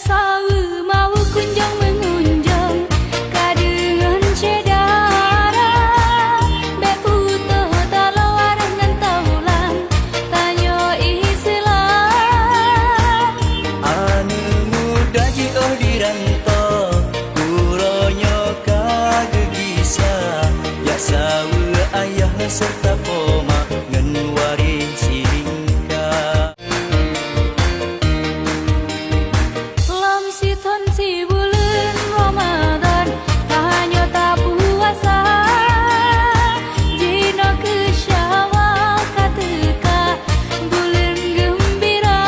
sawu mau kunjung mengunjung kadengan cedara beputuh talawar ngan taulang tanyo istilah anu muda jioh diranto uronyo kagegisa ya sawu ayah serta poma ngan warin silingka Siton si bulan Ramadan hanya tak puasa jino ke Syawal katika bulan gembira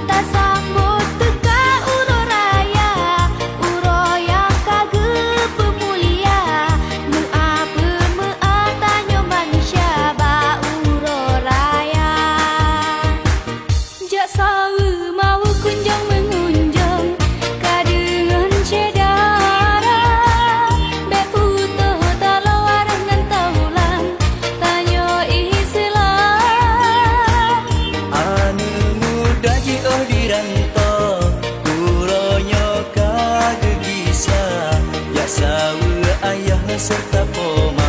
tak sambut teka uro raya uro yang kagep pemulia mea tanyo manusia ba uro raya jak sawu mau kunjung mengunjung kadengan cedara beputuh talawar ngan taulang tanyo istilah anu muda jioh diranto uronyo kagegisa ya sawu ayah serta poma